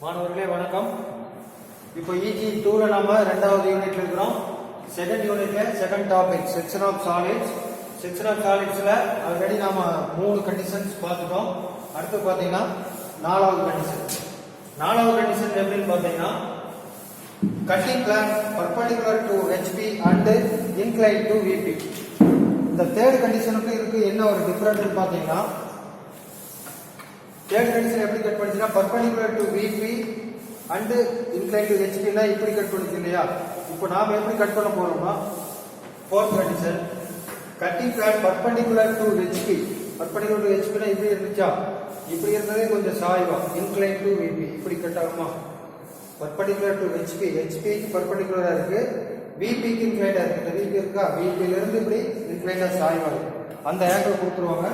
மாணவர்களே வணக்கம். இப்போ EG 2ல நாம இரண்டாவது யூனிட்ல இருக்கிறோம். செகண்ட் யூனிட்ல second topic section of solids. செக்ஷன் ஆஃப் சாலிட்ஸ்ல ஆல்ரெடி நாம 3 கண்டிஷன்ஸ் பார்த்துட்டோம். அடுத்து பாத்தீங்கன்னா நாலாவது கண்டிஷன். நாலாவது கண்டிஷன் எப்படின்னு பாத்தீங்கன்னா cutting plane perpendicular to HP and inclined to VP. இந்த தேர்ட் கண்டிஷனுக்கு இருக்கு என்ன ஒரு டிஃபரன்ஸ் பாத்தீங்கன்னா தேர்ட் கண்டிஷன் எப்படி cut பண்ணிச்சுன்னா perpendicular to VP and inclined to HP னா இப்படி கட் பண்ணிச்சு இல்லையா. இப்போ நாம எப்படி கட் பண்ண போறோம்னா fourth condition cutting plane perpendicular to HP. perpendicular to HP னா இப்படி இருந்துச்சா, இப்படி இருந்ததே கொஞ்சம் சாய்வா inclined to VP இப்படி கட் ஆகுமா. perpendicular to HP க்கு perpendicular இருக்கு, VP க்கு inclined இருக்கு. VP இருக்கா, VP ல இருந்து இப்படி inclined சாய்வா இருக்கு. அந்த ஆங்கிள் கொடுத்துருவாங்க.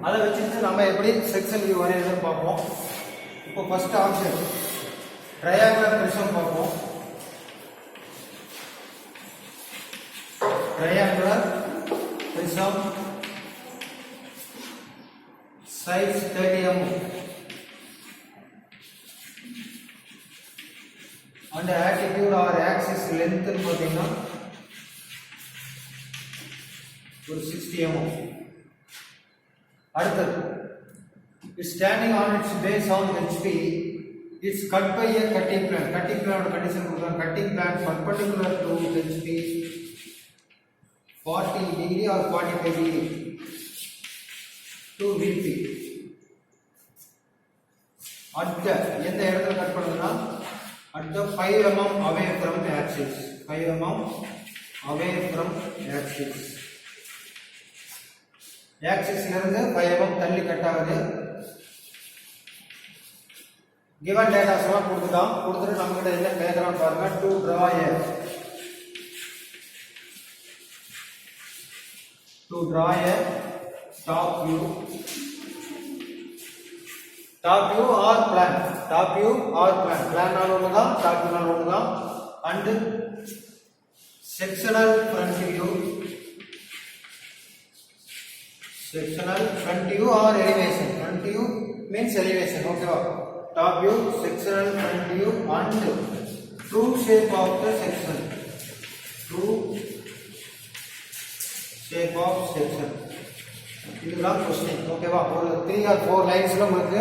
அதை வச்சுட்டு நம்ம எப்படி செக்ஷன் வியூ வரையறதுன்னு பார்ப்போம். இப்போ ஃபர்ஸ்ட் ஆப்ஷன் ட்ரையாங்குலர் பிரிசம் பார்ப்போம். Triangular prism size 30 mm and attitude or axis length பார்த்தீங்கன்னா ஒரு 60 mm. அடுத்தது is standing on its base on HP. It's cut by a cutting plane. cutting plane ஓட condition கொடுத்தாங்க. cutting plane perpendicular to HP 40 degree or 45 degree to VP. அடுத்த எந்த இடத்துல cut பண்ணுதுன்னா அடுத்த 5 mm away from axis. 5 mm away from axis. ஆக்சிஸ்ல இருந்து 5 mm தள்ளி cut ஆகுது. given data எல்லாம் கொடுத்துட்டு நம்ம கிட்ட என்ன கேக்குறான்னு பாருங்க. to draw a top view or plan. top view or plan நால ஒண்ணுதான், top view நால ஒண்ணுதான். and sectional front view or elevation. front view means elevation. okay va. top view, sectional front view and true shape of the section. இதுதான் question. ஓகேவா. ஒரு 3 or 4 லைன்ஸ்ல உங்களுக்கு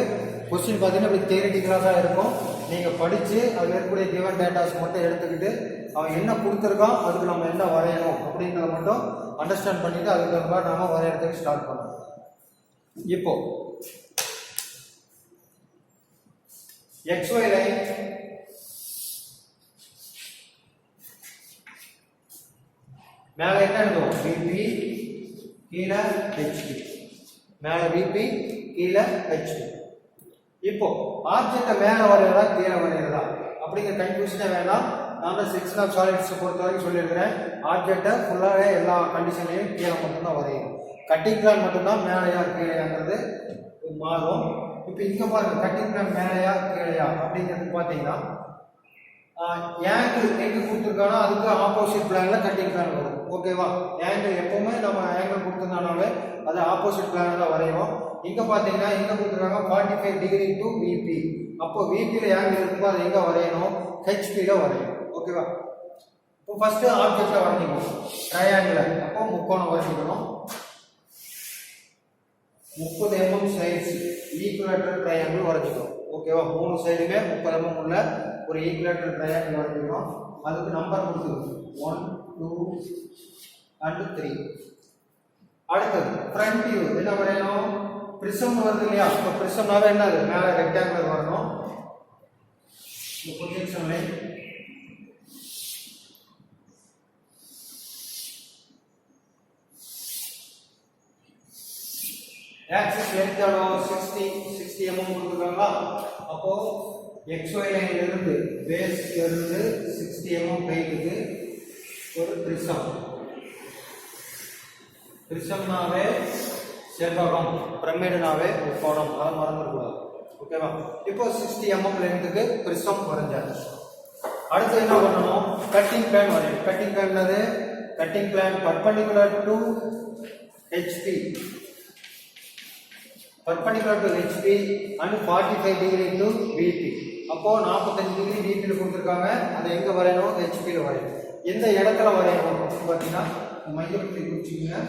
question பாத்தீங்கன்னா இப்படி தியரிட்டிக்கலா தான் இருக்கும். நீங்க படிச்சு அதுல இருக்கக்கூடிய given டேட்டாஸ் மட்டும் எடுத்துக்கிட்டு அவன் என்ன கொடுத்திருக்கான் அதுக்கு நம்ம என்ன வரையணும் அப்படிங்கறத மட்டும் அண்டர்ஸ்டாண்ட் பண்ணிட்டு அதுக்கு தகுந்த நாம வரையறதுக்கு ஸ்டார்ட் பண்ணலாம். இப்போ XY லைன் மேல என்ன எழுதுவோம், VP கீழ HP. மேல VP கீழ HP. இப்போ ஆப்ஜெக்ட மேல வரையறதா கீழ வரையறதா அப்படிங்கிற கன்ஃபியூஷனே வேணாம். நான் செக்ஷன் ஆஃப் சாலிட்ஸ் பொறுத்த வரைக்கும் சொல்லியிருக்கிறேன். ஆப்ஜெக்டை ஃபுல்லாகவே எல்லா கண்டிஷன்லையும் கீழே மட்டும்தான் வரையும். கட்டிங் பிளான் மட்டும்தான் மேலையா கீழையாங்கிறது மாறும். இப்போ இங்கே பாருங்க, கட்டிங் பிளான் மேலையா கீழையா அப்படிங்கிறது பார்த்தீங்கன்னா ஆங்கிள் எங்கே கொடுத்துருக்கானோ அதுக்கு ஆப்போசிட் பிளான்ல கட்டிங் பிளான் வரும். ஓகேவா. ஆங்கிள் எப்பவுமே நம்ம ஆங்கிள் கொடுத்துருந்தாலே அது ஆப்போசிட் பிளான் தான் வரையும். இங்கே பார்த்தீங்கன்னா எங்கே கொடுத்துருக்காங்க 45 டிகிரி டு VP. அப்போ VPல ஆங்கிள் இருக்கும்போது அது எங்கே வரையணும், HPல வரையும். ஓகேவா. இப்போ ஃபர்ஸ்ட் ஆப்ஜெக்ட வரைஞ்சிக்கணும். ட்ரையாங்குலர் அப்போ முக்கோணம் வரைஞ்சிக்கணும். 30 mm சைஸ் ஈக்குவலேட்டரல் ட்ரையாங்கிள் வரைஞ்சிக்கணும். ஓகேவா. 3 சைடுமே 30 mm உள்ள ஒரு ஈக்குவலேட்டரல் ட்ரையாங்கிள் வரைஞ்சிக்கணும். அதுக்கு நம்பர் கொடுத்துருக்கோம் 1 2 and 3. அடுத்தது ஃப்ரண்ட் வியூ என்ன வரையணும், பிரிசம் வருது இல்லையா. இப்போ பிரிசம்னாவே என்னது மேலே ரெக்டாங்குலர் வரணும். ப்ரொஜெக்ஷன் லைன் ஆக்சிஸ் லென்த் எவ்வளவு 60 mm கொடுத்துருக்காங்களா. அப்போ XY லைன்ல இருந்து பேஸ்ல இருந்து 60 mm ஹைட்டுக்கு ஒரு பிரிசம். பிரிசம்னாவே செவ்வகம், பிரமிடுனாவே முக்கோணம், அதை மறந்துடக்கூடாது. ஓகேவா. இப்போ 60 mm லென்த்துக்கு பிரிசம் வரைஞ்சாச்சு. அடுத்து என்ன பண்ணணும், கட்டிங் பிளான் வரையணும். கட்டிங் பிளான் என்னது, cutting plan perpendicular to HP perpendicular to HP and 45 degree to VP. அப்போ 45 டிகிரி VP ல கொடுத்திருக்காங்க. அதை எங்க வரையணும்? HP ல வரையணும். எந்த இடத்துல வரையணும் பாத்தீங்கன்னா மையப்புள்ளி குறிச்சிக்கங்க.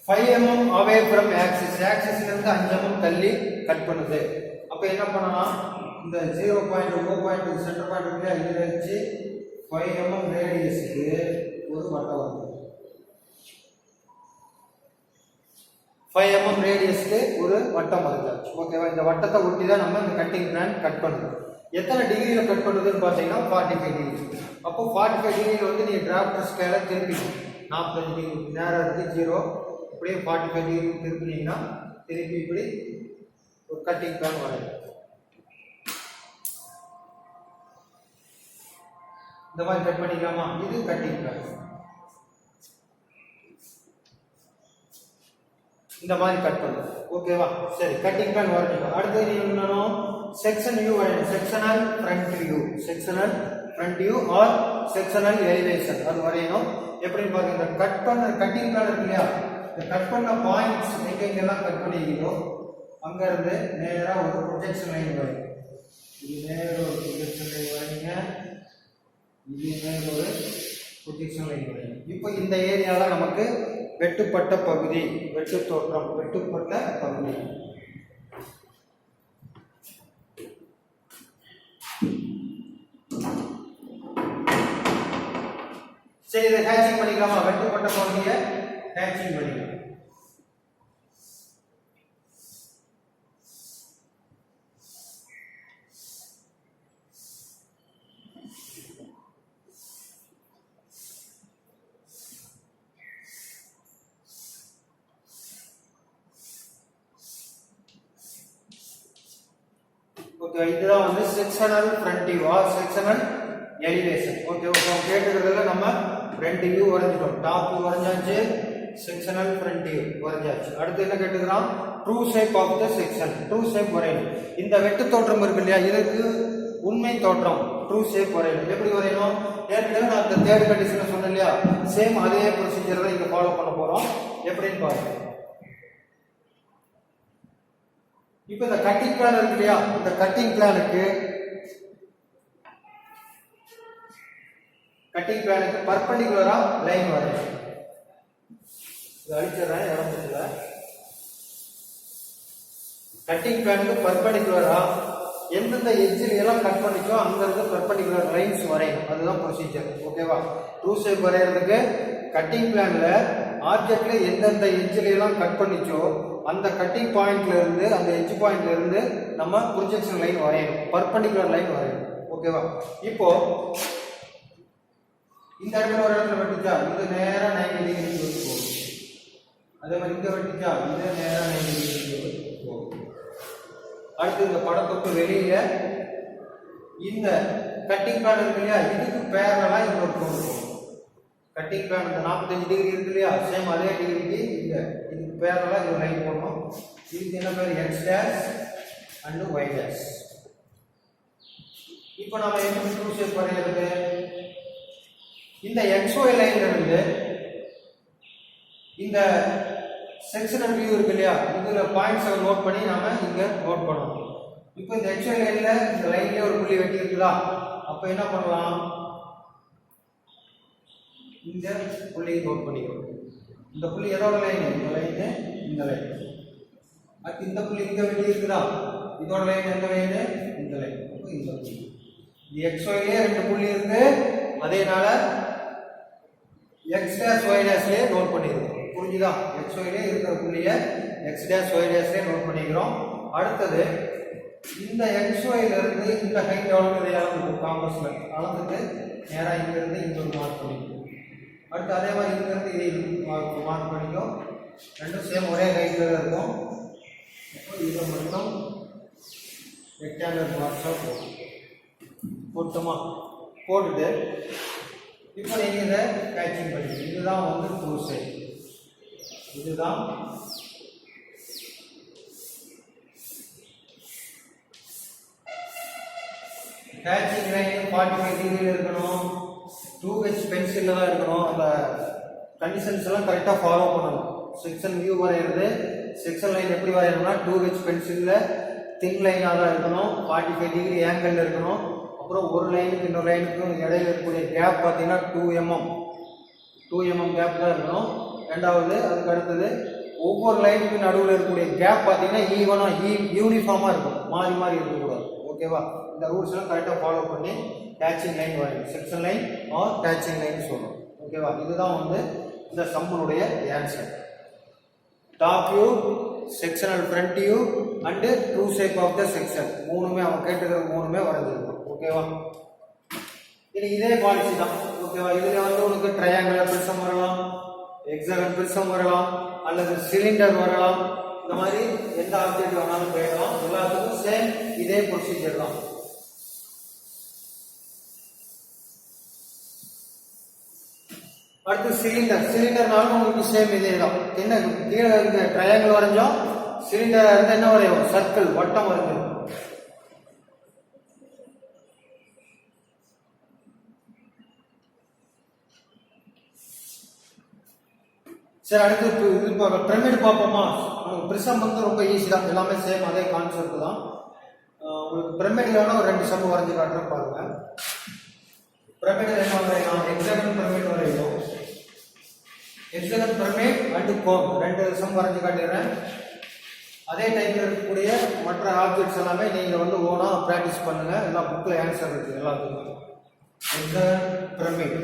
5 mm away from axis. axis ல இருந்து 5 mm தள்ளி கட் பண்ணுது. அப்ப என்ன பண்ணலாம்? இந்த 0 point low point centre point இருக்குல இதுல வச்சு 5 mm ரேடியஸ்க்கு ஒரு வட்டம் வரும். 5 mm ரேடியஸ்க்கு ஒரு வட்டம் வரைஞ்சாச்சு. ஓகேவா? இந்த வட்டத்தை ஒட்டி தான் நம்ம இந்த கட்டிங் பிளான் கட் பண்ணுறோம். எத்தனை டிகிரியில கட் பண்ணுதுன்னு பார்த்தீங்கன்னா 45 டிகிரி. அப்போ 45 டிகிரியில் வந்து நீ டிராஃப்ட் ஸ்கேலை திருப்பி 45 டிகிரி நேரம் இருக்கு 0 இப்படியே 45 டிகிரி திருப்பினீங்கன்னா திருப்பி இப்படி ஒரு கட்டிங் பிளான் வரையும். இந்த மாதிரி கட் பண்ணிக்கலாமா? இது கட்டிங் பிளான். இந்த மாதிரி கட் பண்ணுது. ஓகேவா? சரி, கட்டிங் பிளான் வரைஞ்சிக்கலாம். அடுத்து நீ என்னணும்? செக்ஷன் வியூ வரையணும். Sectional front view, sectional front view or sectional elevation அது வரையணும். எப்படின்னு பாருங்க, இந்த கட் பண்ண கட்டிங் பிளான் இருக்கு இல்லையா, இந்த கட் பண்ண பாயிண்ட்ஸ் எங்கெங்கெல்லாம் கட் பண்ணிக்கிறீங்களோ அங்க இருந்து நேரா ஒரு ப்ரொஜெக்ஷன் லைன் வரையும். இது நேரா ஒரு ப்ரொஜெக்ஷன் லைன் வரைங்க, இது நேரா ஒரு ப்ரொஜெக்ஷன் லைன் வரையும். இப்போ இந்த ஏரியால நமக்கு வெட்டுப்பட்ட பகுதி, வெட்டு தோற்றம், வெட்டுப்பட்ட பகுதி. சரி, இதை ஹேட்சிங் பண்ணிக்கலாமா? வெட்டுப்பட்ட பகுதியை ஹேட்சிங் பண்ணிக்கலாம். ஓகே, இதுதான் வந்து sectional front view or sectional elevation. Okay, கேட்டுக்கிறதுல நம்ம ஃப்ரண்ட் வியூ வரைஞ்சிட்டோம், டாப் வியூ வரைஞ்சாச்சு, செக்ஷனல் ஃப்ரண்ட் வியூ வரைஞ்சாச்சு. அடுத்து என்ன கேட்டுக்கிறோம்? True shape of the section. True shape வரையணும். இந்த வெட்டு தோற்றம் இருக்கு இல்லையா, இதுக்கு உண்மை தோற்றம் ட்ரூ ஷேப் வரையணும். எப்படி வரையணும்? ஏற்கனவே நான் இந்த தேர்ட் கண்டிஷன் சொன்னேன் இல்லையா, சேம் அதே ப்ரொசீஜர் தான் இங்க ஃபாலோ பண்ண போறோம். எப்படின்னு பாருங்க. இப்போ இந்த கட்டிங் பிளான் இருக்கு இல்லையா, இந்த கட்டிங் பிளானுக்கு பர்பெண்டிகுலரா லைன் வரையணும். இது அழிச்சிடுறேன், இடம் தெரியல. கட்டிங் பிளானுக்கு பர்பெண்டிகுலரா எந்தெந்த எட்ஜில் எல்லாம் கட் பண்ணிச்சோ அங்க இருந்து பர்பெண்டிகுலர் லைன்ஸ் வரையணும். அதுதான் ப்ரொசீஜர். ஓகேவா? ட்ரூ ஷேப் வரையறதுக்கு கட்டிங் பிளான்ல ஆப்ஜெக்ட்ல எந்தெந்த எட்ஜில் எல்லாம் கட் பண்ணிச்சோ அந்த கட்டிங் பாயிண்ட்ல இருந்து, அந்த எட்ஜ் பாயிண்ட்ல இருந்து நம்ம ப்ரொஜெக்ஷன் லைன் வரையணும், பர்பெண்டிகுலர் லைன் வரையணும். ஓகேவா? இப்போ இந்த இடத்துல ஒரு இடத்துல வெட்டிச்சா இது நேரா 90 டிகிரி போகும். அதே மாதிரி இங்க வெட்டிச்சா இது நேரா 90 டிகிரி போகும். அடுத்து இந்த படத்துக்கு வெளியில இந்த கட்டிங் பிளான் இருக்கு இல்லையா, இதுக்கு பேரலா இங்க ஒரு கோடு போகும். கட்டிங் பிளான் இந்த 45 டிகிரி இருக்கு இல்லையா, சேம் அதே டிகிரிக்கு இங்க இதுக்கு பேரலா ஒரு லைன் போடணும். இதுக்கு என்ன பேர்? x dash and y dash. இப்போ நாம எப்படி ட்ரூ ஷேப் வரையறது? இந்த xy லைன்ல இருந்து இந்த செக்ஷனல் வியூ இருக்கு இல்லையா, இதுல பாயிண்ட்ஸ் நோட் பண்ணி நாம இங்க நோட் பண்ணணும். இப்போ இந்த xy லைன்ல இந்த லைன்ல ஒரு புள்ளி வெட்டி இருக்குதா, அப்ப என்ன பண்ணலாம்? இந்த புள்ளியை நோட் பண்ணிக்கணும். இந்த புள்ளி எதோட லைன்? இந்த லைன், இந்த லைன். அடுத்து இந்த புள்ளி இங்க வெட்டி இருக்குதா, இதோட லைன் எந்த லைன்? இந்த லைன். அப்ப இந்த புள்ளி xy ல ரெண்டு புள்ளி இருக்கு, அதேனால x dash y dash ல நோட் பண்ணிருக்கோம். புரிஞ்சுதா? xy ல இருக்கிற புள்ளியை x dash y dash ல நோட் பண்ணிக்கிறோம். அடுத்தது இந்த xy ல இருந்து இந்த ஹைட் எவ்வளவு அளந்துட்டு காம்பஸ்ல அளந்துட்டு நேரா இங்க இருந்து இங்க ஒரு மார்க் பண்ணிக்கிறோம். அடுத்து அதே மாதிரி இங்க இருந்து இதை மார்க் பண்ணிக்கிறோம். ரெண்டும் சேம் ஒரே ஹைட்ல தான் இருக்கும். அப்போ இதை மட்டும் ரெக்டாங்குலர் பாக்ஸா போட்டுமா போட்டுட்டு இப்போ நீங்க இதை கேட்சிங் பண்ணிக்கணும். இதுதான் வந்து ட்ரூ ஷேப். இதுதான் கேட்சிங் லைன் 45 டிகிரியில் இருக்கணும். 2H பென்சில்ல தான் இருக்கணும். அந்த கண்டிஷன்ஸ் எல்லாம் கரெக்டா ஃபாலோ பண்ணணும். செக்ஷன் வியூ வரையிறது, செக்ஷன் லைன் எப்படி வரையணும்னா 2H பென்சில்ல தின் லைனா தான் இருக்கணும், 45 டிகிரி ஆங்கிள் இருக்கணும். அப்புறம் ஒரு லைனுக்கு இன்னொரு லைனுக்கும் இடையில இருக்கக்கூடிய கேப் பார்த்தீங்கன்னா 2 mm கேப் தான் இருக்கணும். ரெண்டாவது அதுக்கு அடுத்தது ஒவ்வொரு லைனுக்கு நடுவில் இருக்கக்கூடிய கேப் பார்த்தீங்கன்னா ஈவனா யூனிஃபார்மா இருக்கும், மாறி மாறி இருக்கக்கூடாது. ஓகேவா? இந்த ரூல்ஸ் எல்லாம் கரெக்டாக ஃபாலோ பண்ணி டேச்சிங் லைன் வரையும், செக்ஷன் லைன் ஆர் டேச்சிங் லைன் சொல்லணும். ஓகேவா? இதுதான் வந்து இந்த சம்முடைய answer. Top view, sectional front view and true shape of the section மூணுமே அவன் கேட்டுக்கிற மூணுமே வரைஞ்சிருக்கும். ஓகேவா? இது இதே பாலிசி தான். ஓகேவா? இதுல வந்து உனக்கு ட்ரையாங்குலர் பிரிசம் வரலாம், ஹெக்ஸாகன் பிரிசம் வரலாம், அல்லது சிலிண்டர் வரலாம். இந்த மாதிரி எந்த ஆப்ஜெக்ட் வேணாலும் போயிடலாம். எல்லாத்துக்கும் சேம் இதே ப்ரொசீஜர் தான். அடுத்து சிலிண்டர்னாலும் உங்களுக்கு சேம் இதே தான். என்ன கீழே இருக்க ட்ரையாங்கிள் வரைஞ்சோம், சிலிண்டரா இருந்தா என்ன வரையும், சர்க்கிள் வட்டம் வரைஞ்சிடும். சரி, அடுத்து இது பிரமிட் பார்ப்போமா? பிரிசம் வந்து ரொம்ப ஈஸி தான், எல்லாமே சேம் அதே கான்செப்ட் தான். உங்களுக்கு பிரமிட்ல வேணா ஒரு 2 சம் வரைஞ்சு காட்டுறேன் பாருங்க. பிரமிட் என்ன வரையலாம்? ஹெக்ஸாகன் பிரமிட் வரையணும். Hexagon pyramid and cone 2 sum வரைஞ்சு காட்டிடுறேன். அதே டைப்ல இருக்கக்கூடிய மற்ற ஆப்ஜெக்ட்ஸ் எல்லாமே நீங்க வந்து ஓனா பிராக்டிஸ் பண்ணுங்க. எல்லாம் புக்ல ஆன்சர் இருக்கு எல்லாத்துக்கும். Hexagon pyramid,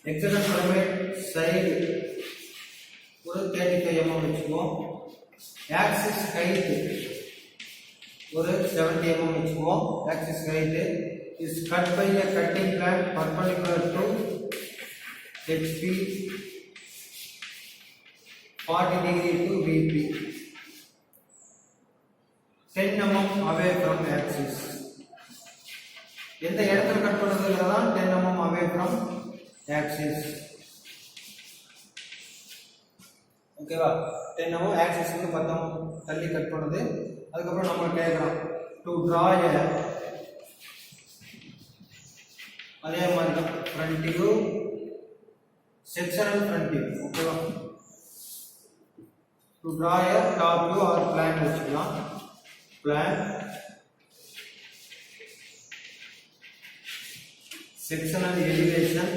hexagon pyramid side ஒரு 35 mm வச்சுக்குவோம். ஆக்சிஸ் ஹைட் ஒரு 70 mm வச்சுக்குவோம். Axis height is cut by a cutting plan perpendicular to HP 40 degree to VP 10 mm away from axis. எந்த இடத்துல cut பண்றதுங்கிறதா 10 mm away from axis. ஓகேவா? 10 mm axis க்கு 10 mm தள்ளி cut பண்ணுது. அதுக்கப்புறம் நம்ம கேட்கலாம் டு டிரா a, அதே மாதிரி தான் front view, sectional front view. ஓகேவா? To draw a top view or plan வச்சுக்கலாம். பிளான், செக்ஷனல் எலிவேஷன்,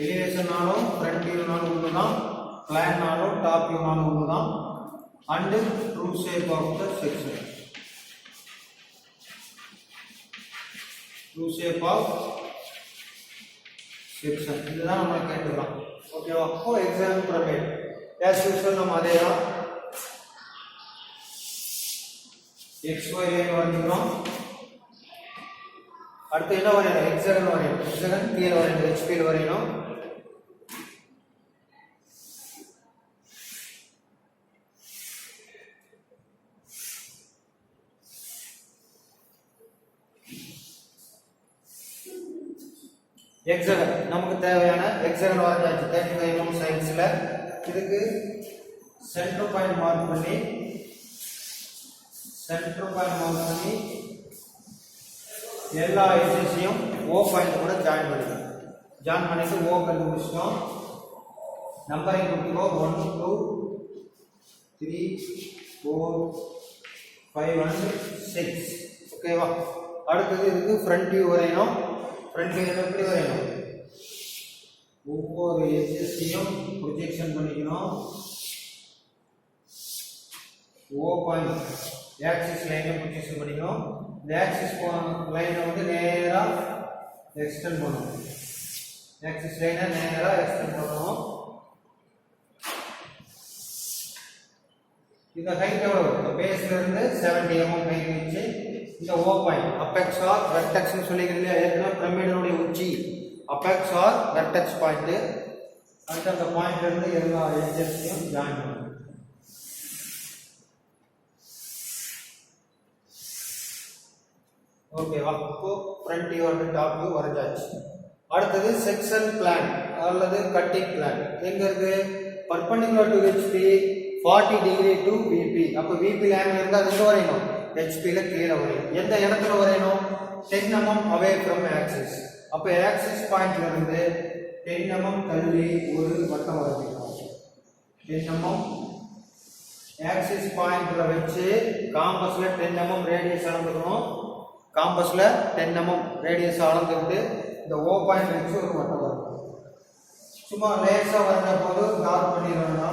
எலிவேஷன்னாலும் ஃப்ரண்ட் வியூனாலும் ஒண்ணுதான், பிளான்னாலும் டாப் வியூனாலும் ஒண்ணுதான். And true shape of the section, true shape of section, இதுதான் நம்ம கேட்டுக்கலாம். ஓகேவா? அப்போ எக்ஸாம் பிரமிட் as usual நம்ம அதே தான் XY லைன் வரைஞ்சுக்கிறோம். அடுத்து என்ன வரையணும்? ஹெக்ஸாகன் வரையணும். ஹெக்ஸாகன் கீழே வரையணும், HP வரையணும். ஹெக்ஸாகன் நமக்கு தேவையான ஹெக்ஸாகன் வரைஞ்சாச்சு 35 mm சைஸ்ல. இதுக்கு சென்டர் பாயிண்ட் மார்க் பண்ணி எல்லா எட்ஜஸையும் O பாயிண்ட் கூட ஜாயின் பண்ணிட்டு O கண்டுபிடிச்சிட்டோம். Numbering கொடுத்துக்கோ 1 2 3 4 5 and 6. ஓகேவா? அடுத்தது இதுக்கு ஃப்ரண்ட் வியூ வரையணும். ஃப்ரண்ட் வியூ எப்படி வரையணும்? ஒவ்வொரு எட்ஜஸையும் ப்ரொஜெக்ஷன் பண்ணிக்கணும். O பாயிண்ட் ஆக்சிஸ் லைனை ப்ரொஜெக்ஷன் பண்ணிக்கணும். இந்த ஆக்சிஸ் லைனை வந்து நேரா எக்ஸ்டெண்ட் பண்ணணும். ஆக்சிஸ் லைனை நேரா எக்ஸ்டெண்ட் பண்ணணும். இந்த ஹைட் எவ்வளவு? இந்த பேஸ்ல இருந்து 70 mm ஹைட் வச்சு இந்த O point apex or vertex னு சொல்லிக்கிறீங்க. ஏற்கனவே பிரமிடனுடைய உச்சி அபெக்ஸ் ஆர் வெர்டெக்ஸ் பாயிண்ட். அந்த பாயிண்ட்ல இருந்து எல்லா எட்ஜஸையும் ஜாயின் பண்ணணும். ஓகேவா? இப்போ front view and top view வரைஞ்சாச்சு. அடுத்தது செக்ஷன் பிளான் அல்லது கட்டிங் பிளான். எங்க இருக்கு? Perpendicular to HP 40 degree to VP. அப்ப VP லைன் இருந்தா எங்க வரையணும்? HP ல கீழே வரையணும். எந்த இடத்துல வரையணும்? 10 mm away from axis. அப்ப ஆக்சிஸ் பாயிண்ட்ல இருந்து 10 mm தள்ளி ஒரு வட்டம் வரையணும். 10 mm ஆக்சிஸ் பாயிண்ட்ல வச்சு காம்பஸ்ல 10 mm ரேடியஸ் அளந்துக்கணும். காம்பஸ்ல 10 mm ரேடியஸ் அளந்துட்டு இந்த O பாயிண்ட் வச்சு ஒரு வட்டம் வரையணும். சும்மா லேசா வரைஞ்சா போதும், டார்க் பண்ணிடணும்னா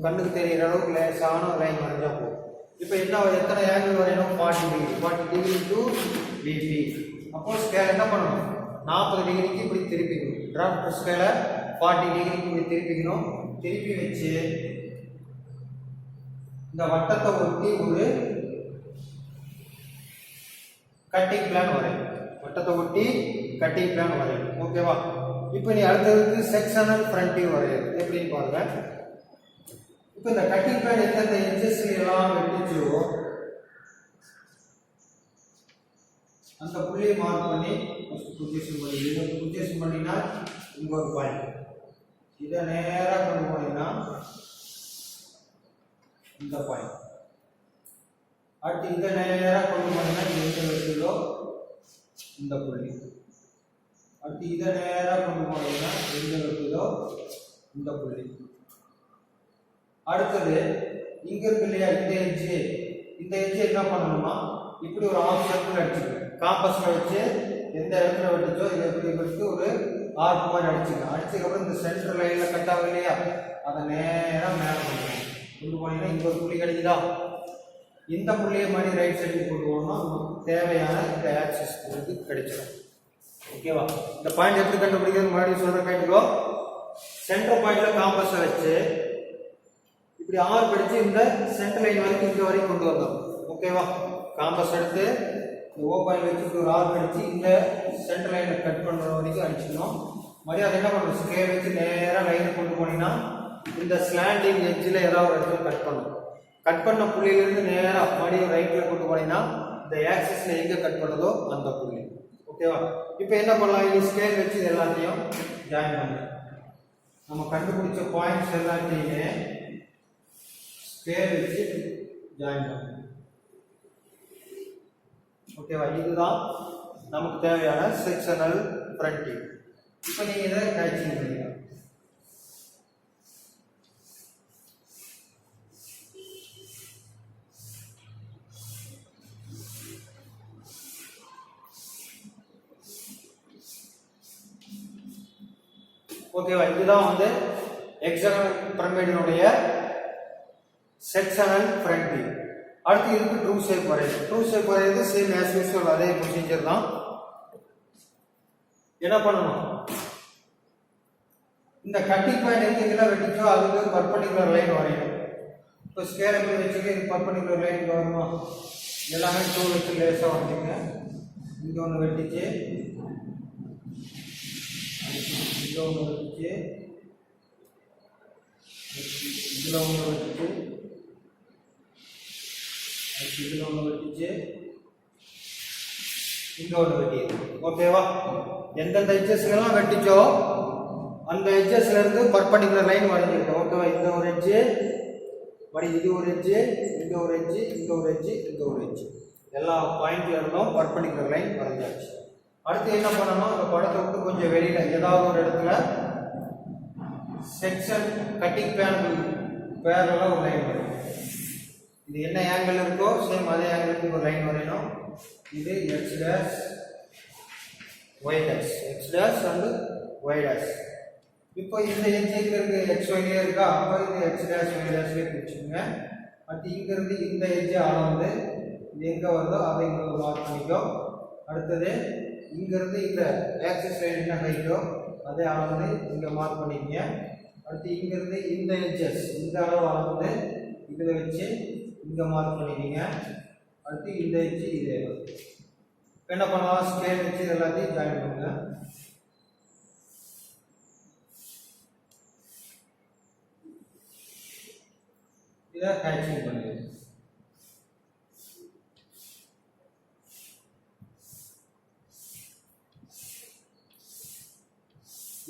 கண்ணுக்கு தெரிகிற அளவுக்கு லேசான லைன் வரைஞ்சா போதும். இப்போ என்ன எத்தனை ஆங்கிள் வரையணும்? 40 டிகிரி. 40 degree to PP. அப்போ ஸ்கேல் என்ன பண்ணணும்? 40 டிகிரிக்கு இப்படி திருப்பிக்கணும். டிராஃப்ட் ஸ்கேலை 40 டிகிரிக்கு இப்படி திருப்பிக்கணும். திருப்பி வச்சு இந்த வட்டத்தை ஒட்டி ஒரு கட்டிங் பிளான் வரையும். வட்டத்தை ஒட்டி கட்டிங் பிளான் வரையும். ஓகேவா? இப்போ நீ அடுத்ததுக்கு செக்ஷனல் ஃப்ரண்டிங் வரையும். எப்படின்னு பாருங்க. இப்போ இந்த கட்டிங் பிளான் எந்தெந்த எட்ஜஸ்ல எல்லாம் வெட்டிச்சோ அந்த புள்ளியை மார்க் பண்ணி பொசிஷன் பண்ணி, இதை பொசிஷன் பண்ணினா இங்க ஒரு பாயிண்ட், இதை நேரா கொண்டு போனீங்கன்னா இந்த பாயிண்ட், அடுத்து இதை நேரா கொண்டு போனீங்கன்னா எந்த இடத்துலோ இந்த புள்ளி, அடுத்து இதை நேரா கொண்டு போனீங்கன்னா எந்த இடத்துலோ இந்த புள்ளி. அடுத்தது இங்க இருக்கு இல்லையா இந்த எட்ஜ், இந்த எட்ஜ் என்ன பண்ணணும்னா இப்படி ஒரு ஆஃப் சர்க்கிள் அடிச்சுக்கணும். காம்பஸ்ல வச்சு எந்த இடத்துல வெட்டிச்சோ இதை இப்படி வச்சு ஒரு ஆர்க் மாதிரி அடிச்சுக்கணும். அடிச்சதுக்கப்புறம் இந்த சென்டர் லைன்ல கட் ஆகும் இல்லையா, அதை நேரம் மேலே கொண்டு போனீங்கன்னா இங்க ஒரு புள்ளி கிடைக்குதா, இந்த புள்ளியை மாதிரி ரைட் சைடுக்கு கொண்டு போகணும்னா நமக்கு தேவையான இந்த ஆக்சிஸ் கிடைச்சிடும். ஓகேவா? இந்த பாயிண்ட் எப்படி கண்டுபிடிக்கிறது மறுபடியும் சொல்ற கேட்டுக்கோ. சென்டர் பாயிண்ட்ல காம்பஸை வச்சு இப்படி ஆர் படிச்சு இந்த சென்டர் லைன் வரைக்கும் இங்க வரைக்கும் கொண்டு வந்தோம். ஓகேவா? காம்பஸ் எடுத்து இந்த ஓ பாயிண்ட் வச்சு ஒரு ஆர் படிச்சு இந்த சென்டர் லைனை கட் பண்ற வரைக்கும் அடிச்சுக்கணும். மறுபடியும் அதை என்ன பண்ணணும்? ஸ்கேல் வச்சு நேராக லைனை கொண்டு போனீங்கன்னா இந்த ஸ்லாண்டிங் எட்ஜில் ஏதாவது ஒரு இடத்துல கட் பண்ணணும். கட் பண்ண புள்ளியிலிருந்து நேராக மறுபடியும் ரைட்ல கொண்டு போனீங்கன்னா இந்த ஆக்சிஸ்ல எங்க கட் பண்ணதோ அந்த புள்ளி. ஓகேவா? இப்போ என்ன பண்ணலாம்? இது ஸ்கேல் வச்சு இது எல்லாத்தையும் ஜாயின் பண்ணலாம். நம்ம கண்டுபிடிச்ச பாயிண்ட்ஸ் எல்லாத்தையுமே ஸ்கேல் வச்சு ஜாயின் பண்ணலாம். ஓகேவா? இதுதான் நமக்கு தேவையான செக்ஷனல் ஃப்ரண்டிங். இப்போ நீங்க இதை கேட்சிங் பண்ணிக்கலாம். ஓகேவா? இதுதான் வந்து ஹெக்ஸாகனல் பிரமிடினுடைய செக்ஷனல் ஃப்ரண்டிங். அடுத்து இதுக்கு ட்ரூ ஷேப் வரையணும். ட்ரூ ஷேப் வரையிறது சேம் ஆஸ் யூசுவல் அதே ப்ரொசீஜர் தான். என்ன பண்ணணும்? இந்த கட்டிங் பாயிண்ட் எங்கெல்லாம் வெட்டிச்சோ அதுக்கு பர்பெண்டிகுலர் லைன் வரையணும். இப்போ ஸ்கேல் எப்படி வச்சுக்க இது பர்பெண்டிகுலர் லைன் வரணுமா? எல்லாமே டூ வச்சு லேசாக வரைஞ்சிங்க. இங்கே ஒன்று வெட்டிச்சு, இதில் ஒன்று வெட்டிச்சு, இதில் ஒன்று வெட்டிச்சு, இதில் ஒன்று வெட்டிச்சு, இங்கே ஒன்று வெட்டியது. ஓகேவா? எந்தெந்த எட்ஜஸ்லாம் வெட்டிச்சோ அந்த எட்ஜஸ்ல இருந்து பர்பெண்டிகுலர் லைன் வரைஞ்சிருக்கோம். ஓகேவா? இந்த ஒரு எட்ஜ் மறுபடி இது ஒரு எட்ஜ், இங்கே ஒரு எட்ஜ், இங்கே ஒரு எட்ஜ், இங்கே ஒரு எட்ஜ், எல்லா பாயிண்ட்ல இருந்தும் பர்பெண்டிகுலர் லைன் வரைஞ்சாச்சு. அடுத்து என்ன பண்ணணும்? இந்த படத்தை விட்டு கொஞ்சம் வெளியில ஏதாவது ஒரு இடத்துல செக்ஷன் கட்டிங் பேரலா ஒரு லைன் வரையணும். இது என்ன ஆங்கிள் இருக்கோ சேம் அதே ஆங்கிளுக்கு ஒரு லைன் வரையணும். இது X dash Y dash, X dash and Y dash. இப்போ இந்த எட்ஜ் எங்க இருக்கு? எக்ஸ் ஒய்லேயே இருக்கா? அப்போ இது எக்ஸ் டேஷ் ஒய் டேஷ்லேயே பிடிச்சுங்க. அடுத்து இங்க இருந்து இந்த எட்ஜ் அளந்து இது எங்க வருதோ அதை இங்க மார்க் பண்ணிக்கோ. அடுத்தது இங்க இருந்து இந்த ஆக்சிஸ் லைன் என்ன ஹைட்டோ அதே அளந்து இங்க மார்க் பண்ணிக்கங்க. அடுத்து இங்க இருந்து இந்த எட்ஜஸ் இந்த அளவு அளந்து இதில் வச்சு இங்க மார்க் பண்ணிக்கங்க. அடுத்து இந்த எட்ஜ் இதே என்ன பண்ணலாம்? ஸ்கேல் வச்சு எல்லாத்தையும் ஜாயின் பண்ணுங்க. இதை ஹேட்சிங் பண்ணுங்க.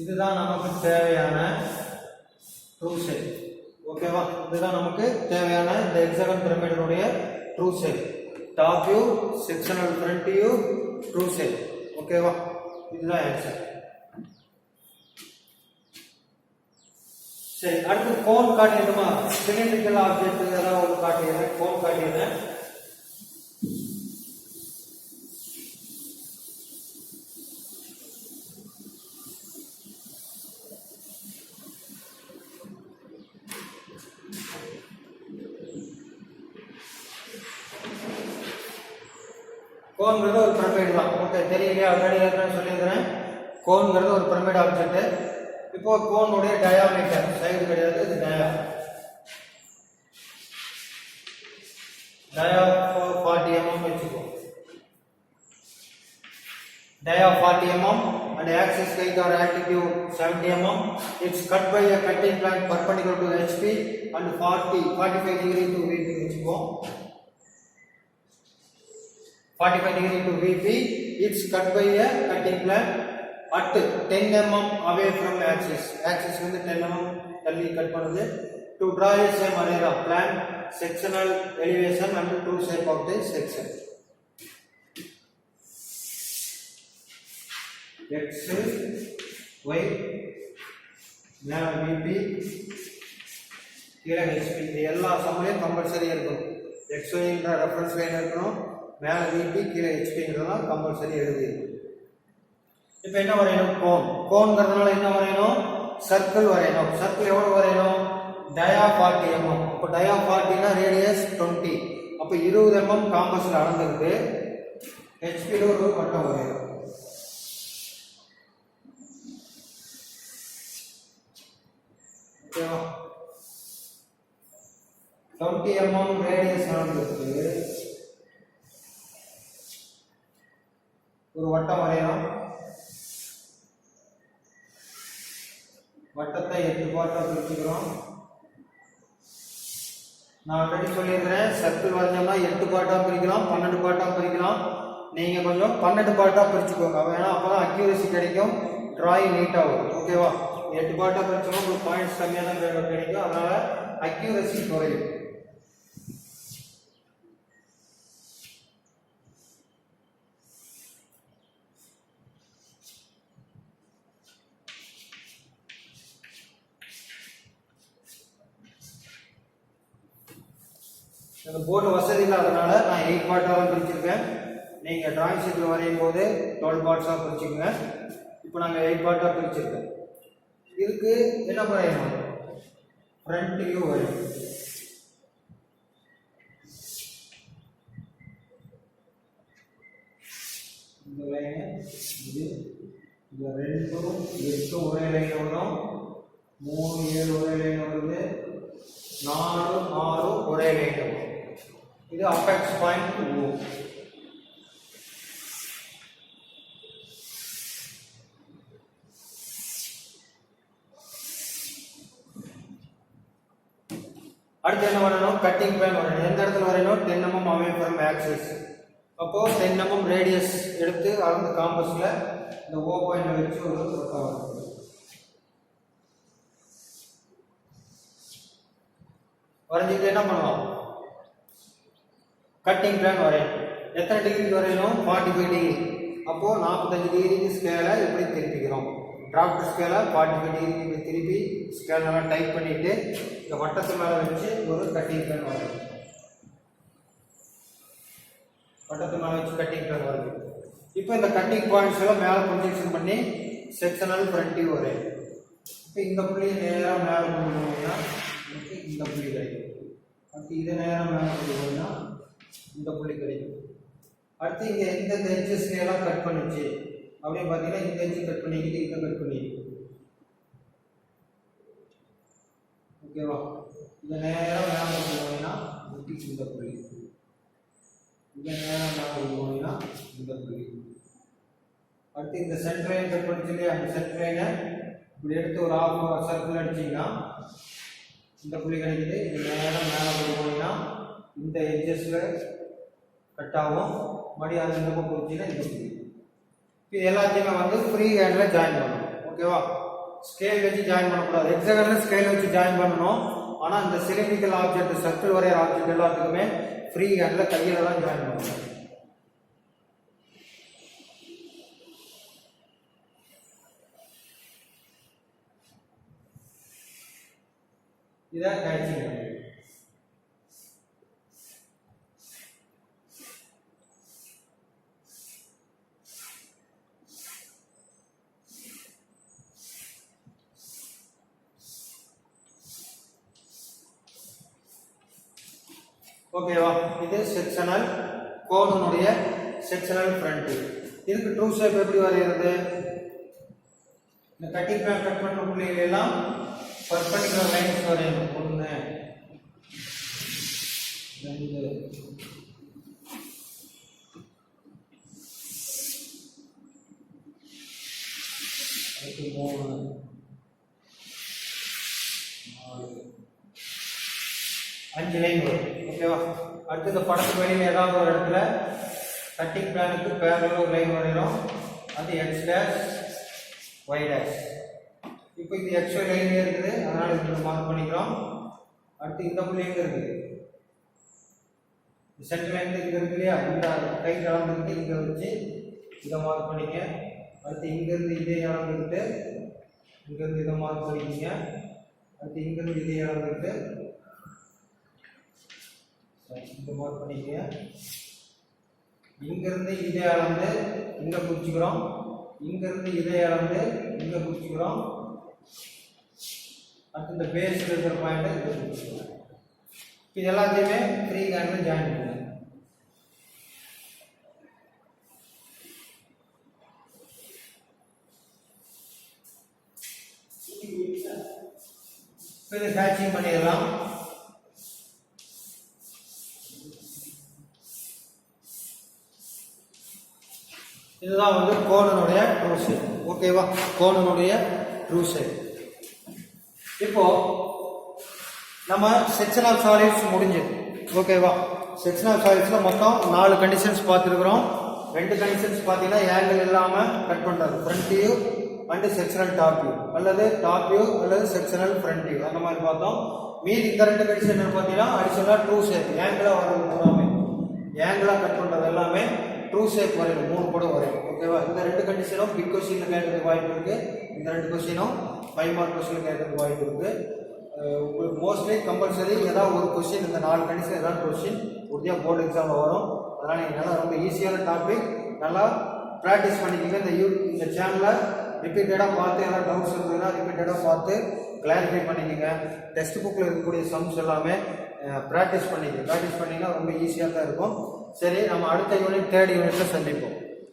இதுதான் நமக்கு தேவையான ட்ரூ ஷேப். ஓகேவா? இதுதான் நமக்கு தேவையான இந்த ஹெக்ஸாகன் பிரமிடினுடைய true shape. Top view, sectional front view, true shape. ஓகேவா? இதுதான் ஆன்சர். சரி, அடுத்து கோன் காட்டியதுமா, சிலிண்ட்ரிக்கல் ஆப்ஜெக்ட் ஏதாவது ஒரு காட்டியது, கோன் காட்டியது. கோன்கிறது ஒரு பிரமிட் தான். ஓகே, தெரியலையா? ஆல்ரெடி சொல்லியிருக்கிறேன். கோன்கிறது ஒரு பிரமிட் ஆப்ஜெக்ட். இப்போ கோனுடைய டயாமீட்டர், சைடு கிடையாது, இது டயா 40 mm வச்சுக்கோ. Dia 40 mm and axis height or altitude 70 mm. It's cut by a cutting plane perpendicular to HP and 45 degree to VP வச்சுக்கோ. 45 degree to VP. It's cut by a cutting plane at 10 mm away from axis. Axis வந்து 10 mm தள்ளி cut பண்ணுது. To draw a same array of plan, sectional elevation and true shape of the section. X, Y, மேல VP, கீழே HP. இது எல்லா சமலையும் compulsory இருக்கும். XY என்ற reference line இருக்கணும், மேல VP, கீழே HPங்கிறதெல்லாம் கம்பல்சரி எழுதி. இப்போ என்ன வரையணும்? கோன்ங்கிறதுனால என்ன வரையணும்? சர்க்கிள் வரையணும். சர்க்கிள் எவ்வளவு வரையணும்? டயா 40 mm. இப்போ டயா 40னா ரேடியஸ் 20. அப்போ 20 mm காம்பஸ்ல அளந்துருக்கு. HP ஒரு வட்டம் வரையணும். ஓகேவா? 20 mm ரேடியஸ் அளந்துருக்கு. ஒரு வட்டம் வரையணும். வட்டத்தை 8 பார்ட்டா பிரிச்சுக்கிறோம். நான் ஆல்ரெடி சொல்லியிருக்கிறேன், சர்க்கிள் வரைஞ்சோம்னா 8 பார்ட்டா பிரிக்கலாம், 12 பார்ட்டா பிரிக்கலாம். நீங்க கொஞ்சம் 12 பார்ட்டா பிரிச்சுக்கோங்க, ஏன்னா அப்பதான் அக்யூரசி கிடைக்கும், டிராயிங் நீட்டா வரும். ஓகேவா? 8 பார்ட்டா பிரிச்சோம்னா உங்களுக்கு பாயிண்ட்ஸ் கம்மியாக தான் கிடைக்கும், அதனால அக்யூரசி குறையும். இந்த போர்டு வசதி இல்லாதனால நான் 8 பார்ட்டாக பிரிச்சிருக்கேன். நீங்கள் டிராயிங் ஷீட்டில் வரையும் போது 12 பார்ட்ஸாக பிரிச்சுக்கோங்க. இப்போ நாங்கள் 8 பார்ட்டாக பிரிச்சிருக்கோம். இதுக்கு என்ன வரையணும்? ஃப்ரண்ட் வியூ வரையும். இந்த லைனு இது, இந்த 2 8 ஒரே லைன் வரும், 3 7 ஒரே லைன் வருது, 4 6 ஒரே லைன் வரும். இது அபெக்ஸ் பாயிண்ட் O. அடுத்து என்ன வரணும்? கட்டிங் பிளான் வரணும். எந்த இடத்துல வரையணும்? 10 mm away from axis. அப்போ 10 mm ரேடியஸ் எடுத்து அந்த காம்பஸ்ல இந்த O பாயிண்ட் வச்சு ஒரு வட்டம் வரும். வரைஞ்சிட்டு என்ன பண்ணலாம்? கட்டிங் பிளான் வரையணும். எத்தனை டிகிரி வரையணும்? 45 டிகிரி. அப்போ 45 டிகிரிக்கு ஸ்கேலை இப்படி திருப்பிக்கிறோம். டிராஃப்ட் ஸ்கேலை 45 டிகிரிக்கு இப்படி திருப்பி ஸ்கேல் நல்லா டைப் பண்ணிட்டு இந்த வட்டத்து மேலே வச்சு ஒரு கட்டிங் பிளான் வரையணும். வட்டத்து மேலே வச்சு கட்டிங் பிளான் வரையும். இப்போ இந்த கட்டிங் பாயிண்ட்ஸ் எல்லாம் மேலே ப்ரொஜெக்ஷன் பண்ணி செக்ஷனல் ஃப்ரண்ட் வியூ வரையும். இப்போ இந்த புள்ளி நேராக மேலே கொண்டு போனீங்கன்னா இந்த புள்ளி கிடைக்கும். அடுத்து இதை நேரம் மேலே கொண்டு போனீங்கன்னா இந்த புள்ளி கிடைக்கும். அடுத்து இங்கே எந்த எட்ஜஸ் எல்லாம் கட் பண்ணிச்சு அப்படின்னு பார்த்தீங்கன்னா இந்த எட்ஜ் கட் பண்ணிக்கிட்டு இதை கட் பண்ணிக்கிட்டு. ஓகேவா? இந்த நேரம் மேலே கொண்டு போனீங்கன்னா இந்த புள்ளி, இந்த நேரம் மேலே கொண்டு போனீங்கன்னா இந்த புள்ளி. அடுத்து இந்த சென்டர் லைன் கட் பண்ணிச்சு இல்லையா, அந்த சென்டர் லைனை இப்படி எடுத்து ஒரு ஆஃப் சர்க்கிள் அடிச்சிங்கன்னா இந்த புள்ளி கிடைக்குது. இந்த நேரம் மேலே கொண்டு போனீங்கன்னா இந்த எட்ஜஸில் கட் ஆகும். மறுபடியும் அது இந்த பக்கம் வச்சுன்னா இந்த புள்ளி. இது எல்லாத்தையுமே வந்து ஃப்ரீ ஹேண்டில் ஜாயின் பண்ணணும். ஓகேவா? ஸ்கேல் வச்சு ஜாயின் பண்ணக்கூடாது. ஹெக்ஸாகனில் ஸ்கேல் வச்சு ஜாயின் பண்ணணும். ஆனால் இந்த சிலிண்ட்ரிக்கல் ஆப்ஜெக்ட், சர்க்கிள் வரைகிற ஆப்ஜெக்ட் எல்லாத்துக்குமே ஃப்ரீ ஹேண்டில் கையில் தான் ஜாயின் பண்ணணும். இதை கேட்சிங். ஓகேவா? இது செக்ஷனல் கோனுடைய செக்ஷனல் ஃப்ரண்ட். இதுக்கு ட்ரூ ஷேப் எப்படி வரைகிறது? இந்த கட்டிங் பிளான் கட் பண்ற புள்ளிகள் எல்லாம் பர்பெண்டிகுலர் லைன்ஸ் வரையணும். 1 2 3 4 5 லைன் வரும். ஓகேவா? அடுத்து இந்த படத்துக்கு வெளியில் ஏதாவது ஒரு இடத்துல கட்டிங் பிளானுக்கு பேரலல் ஒரு லைன் வரைகிறோம். அது எக்ஸ் டேஷ் ஒய் டேஷ். இப்போ இது எக்ஸ்ஒய் லைன்லேயே இருக்குது, அதனால் இது மார்க் பண்ணிக்கிறோம். அடுத்து இந்த புள்ளி எங்கே இருக்குது? சென்டர் லைன் இங்கே இருக்கு இல்லையா? இந்த கை அளந்துக்கிட்டு இங்கே வச்சு இதை மார்க் பண்ணிக்க. அடுத்து இங்கேருந்து இதே அளந்துக்கிட்டு இங்கேருந்து இதை மார்க் பண்ணிக்கிங்க. அடுத்து இங்கேருந்து இதே அளந்துக்கிட்டு இங்கே மார்க் பண்ணிக்க. இங்கேருந்து இதே அளந்து இங்கே குறிச்சிக்கிறோம். இங்கேருந்து இதே அளந்து இங்கே குறிச்சிக்கிறோம். அடுத்து இந்த பேஸில் இருக்கிற பாயிண்ட்டை இங்கே குறிச்சிக்கிறோம். இது எல்லாத்தையுமே 3 ஹேண்டில் ஜாயின் பண்ணுங்க. இதை கேட்சிங் பண்ணிடலாம். இதுதான் வந்து கோணனுடைய ட்ரூ ஷேப். ஓகேவா? கோணனுடைய ட்ரூ ஷேப். இப்போ நம்ம செக்ஷன் ஆஃப் சாலிட்ஸ் முடிஞ்சது. ஓகேவா? செக்ஷன் ஆஃப் சாலிட்ஸ்ல மொத்தம் 4 கண்டிஷன்ஸ் பார்த்துருக்குறோம். 2 கண்டிஷன்ஸ் பார்த்தீங்கன்னா ஆங்கிள் இல்லாமல் கட் பண்ணுறது, front view and sectional top view, அல்லது டாப் வியூ அல்லது செக்ஷனல் ஃப்ரண்ட் வியூ, அந்த மாதிரி பார்த்தோம். மீதி இந்த 2 கண்டிஷன் பார்த்தீங்கன்னா அடிஷனலாக ட்ரூ ஷேப், ஆங்கிளாக வர்றது எல்லாமே, ஆங்கிளாக கட் பண்ணுறது எல்லாமே ட்ரூ ஷேப் வரையும் 3 படம் வரையும். ஓகேவா? இந்த 2 கண்டிஷனும் பிக் கொஸ்டினில் கேட்கறதுக்கு வாய்ப்பு இருக்கு. இந்த 2 கொஸ்டினும் 5 மார்க் கொஸ்டினில் கேட்கறதுக்கு வாய்ப்பு இருக்கு. உங்களுக்கு மோஸ்ட்லி கம்பல்சரி ஏதாவது ஒரு கொஸ்டின், இந்த 4 கண்டிஷன் ஏதாவது கொஸ்டின் உறுதியாக போர்டு எக்ஸாமில் வரும். அதனால் நீங்கள் நல்லா ரொம்ப ஈஸியான டாபிக், நல்லா ப்ராக்டிஸ் பண்ணிக்கோங்க. இந்த சேனலை ரிப்பீட்டடாக பார்த்து ஏதாவது டவுட்ஸ் இருந்ததுன்னா ரிப்பீட்டடாக பார்த்து கிளாரிஃபை பண்ணிக்கோங்க. டெக்ஸ்ட் புக்கில் இருக்கக்கூடிய சம்ஸ் எல்லாமே ப்ராக்டிஸ் பண்ணிங்கன்னா ரொம்ப ஈஸியாக தான் இருக்கும். சரி, நம்ம அடுத்த யூனிட் 3rd யூனிட்டில் சந்திப்போம்.